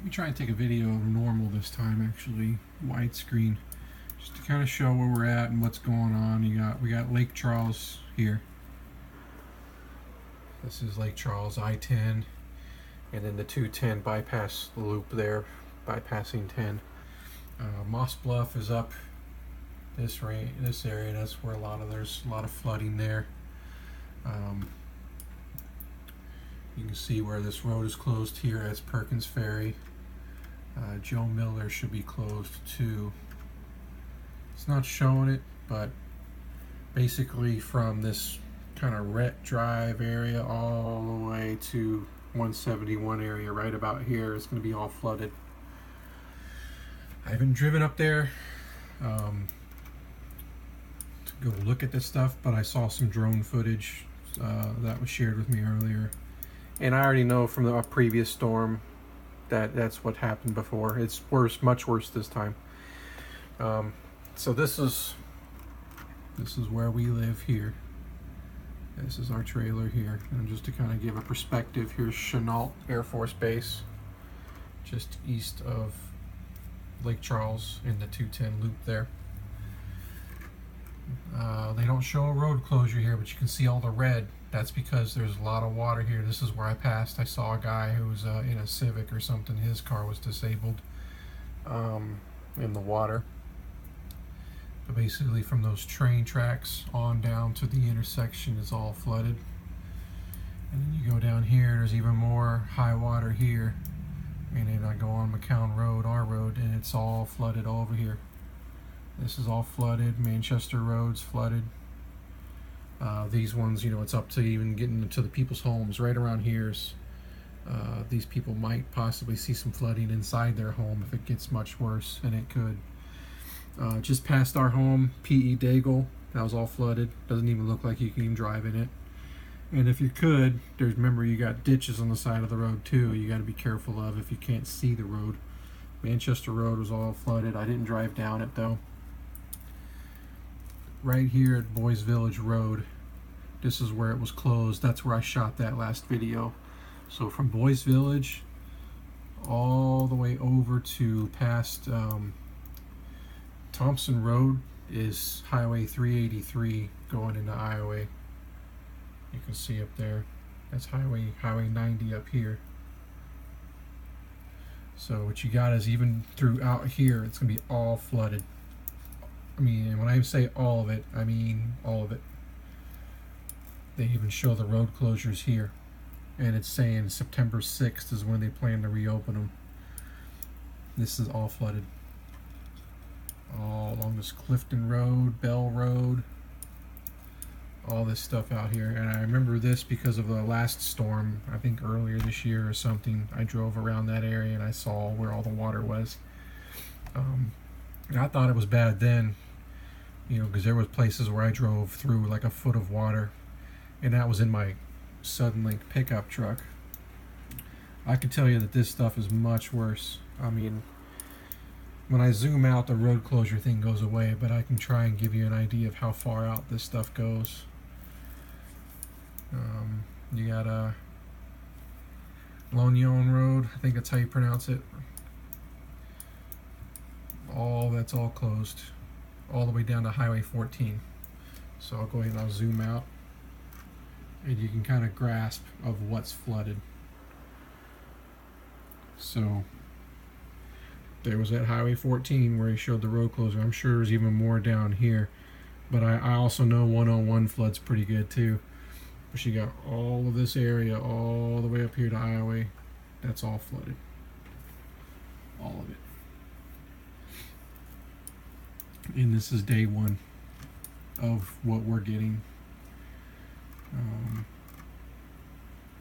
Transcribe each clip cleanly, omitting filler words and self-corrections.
me try and take a video normal this time, actually widescreen, just to kind of show where we're at and what's going on. We got Lake Charles here. This is Lake Charles I-10, and then the 210 bypass loop there, bypassing 10. Moss Bluff is up this area. That's where there's a lot of flooding there. You can see where this road is closed here. That's Perkins Ferry. Joe Miller should be closed too. It's not showing it, but basically from this kind of Rhett Drive area all the way to 171 area right about here, it's going to be all flooded. I haven't driven up there to go look at this stuff, but I saw some drone footage that was shared with me earlier, and I already know from the previous storm that's what happened before. It's worse, much worse this time. So this is where we live here. This is our trailer here, and just to kind of give a perspective, here's Chennault Air Force Base, just east of Lake Charles in the 210 loop there. They don't show a road closure here, but you can see all the red. That's because there's a lot of water here. This is where I passed. I saw a guy who was in a Civic or something. His car was disabled in the water. But basically from those train tracks on down to the intersection is all flooded. And then you go down here, there's even more high water here. And then I go on McCown Road, our road, and it's all flooded all over here. This is all flooded. Manchester Road's flooded. These ones, it's up to even getting into the people's homes. Right around here's, these people might possibly see some flooding inside their home if it gets much worse, and it could. Just past our home, P.E. Daigle, that was all flooded. Doesn't even look like you can even drive in it. And if you could, remember you got ditches on the side of the road too. You got to be careful of if you can't see the road. Manchester Road was all flooded. I didn't drive down it though. Right here at Boys Village Road, this is where it was closed. That's where I shot that last video. So from Boys Village all the way over to past Thompson Road is Highway 383 going into Iowa. You can see up there. That's Highway 90 up here. So what you got is even throughout here, it's going to be all flooded. I mean, when I say all of it, I mean all of it. They even show the road closures here. And it's saying September 6th is when they plan to reopen them. This is all flooded. All along this Clifton Road, Bell Road, all this stuff out here. And I remember this because of the last storm, I think earlier this year or something. I drove around that area and I saw where all the water was. And I thought it was bad then, because there was places where I drove through like a foot of water, and that was in my Suddenlink pickup truck. I can tell you that this stuff is much worse. I mean, when I zoom out, the road closure thing goes away, but I can try and give you an idea of how far out this stuff goes. You got Lognon Road, I think that's how you pronounce it. That's all closed, all the way down to Highway 14. So I'll go ahead and I'll zoom out, and you can kind of grasp of what's flooded. So there was at Highway 14 where he showed the road closure. I'm sure there's even more down here, but I also know 101 floods pretty good too. But you got all of this area all the way up here to Iowa. That's all flooded. All of it. And this is day one of what we're getting.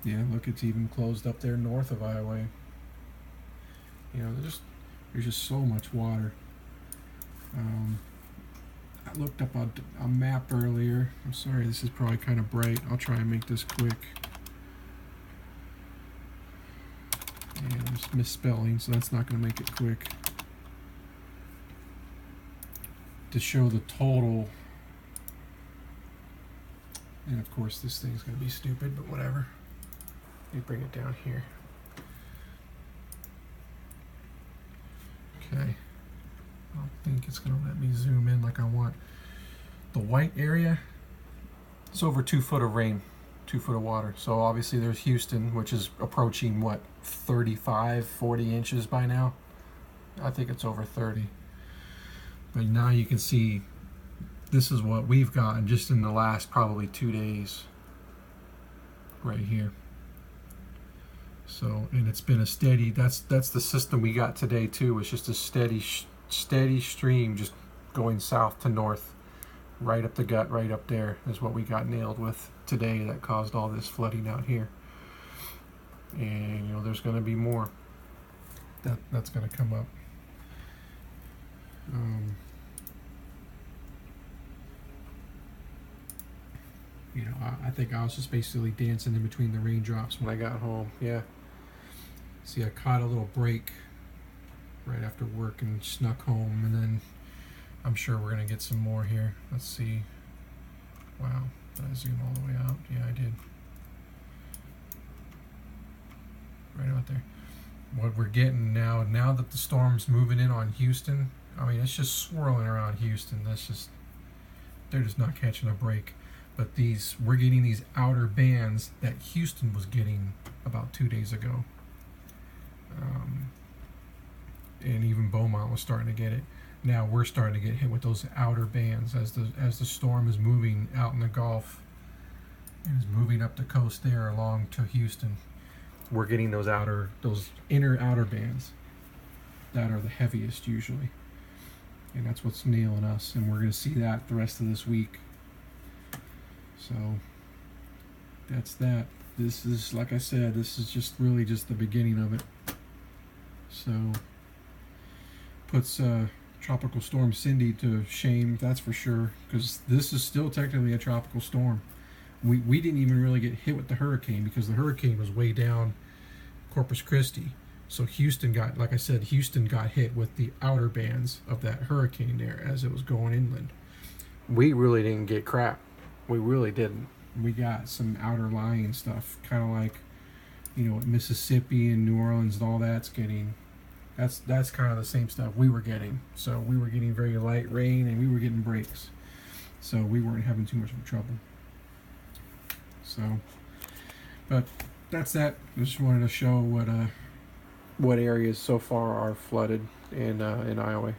Yeah, look, it's even closed up there north of Iowa. There's just so much water. I looked up a map earlier. I'm sorry, this is probably kind of bright. I'll try and make this quick. And there's misspelling, so that's not going to make it quick. To show the total. And of course, this thing's going to be stupid, but whatever. Let me bring it down here. Okay. I don't think it's going to let me zoom in like I want. The white area, it's over 2 foot of rain, 2 foot of water. So obviously there's Houston, which is approaching, what, 35, 40 inches by now? I think it's over 30. But now you can see this is what we've gotten just in the last probably 2 days right here. So, and it's been a steady, that's the system we got today too. It's just a steady stream just going south to north, right up the gut, right up there is what we got nailed with today that caused all this flooding out here. And you know, there's going to be more that's going to come up. You know, I think I was just basically dancing in between the raindrops when I got home. Yeah. See, I caught a little break right after work and snuck home, and then I'm sure we're going to get some more here. Let's see. Wow. Did I zoom all the way out? Yeah, I did. Right about there. What we're getting now that the storm's moving in on Houston, I mean, it's just swirling around Houston. They're just not catching a break. But we're getting these outer bands that Houston was getting about 2 days ago. And even Beaumont was starting to get it. Now we're starting to get hit with those outer bands as the storm is moving out in the Gulf and is moving up the coast there along to Houston. We're getting those inner outer bands that are the heaviest usually. And that's what's nailing us, and we're going to see that the rest of this week. So that's that. This is, like I said, this is just really just the beginning of it. So puts Tropical Storm Cindy to shame, that's for sure, because this is still technically a tropical storm. We didn't even really get hit with the hurricane because the hurricane was way down Corpus Christi. So Houston got, like I said, Houston got hit with the outer bands of that hurricane there as it was going inland. We really didn't get crap. We really didn't. We got some outer lying stuff, kind of like, you know, Mississippi and New Orleans and all that's getting. That's kind of the same stuff we were getting. So we were getting very light rain and we were getting breaks. So we weren't having too much of trouble. So, but that's that. I just wanted to show what areas so far are flooded in Iowa.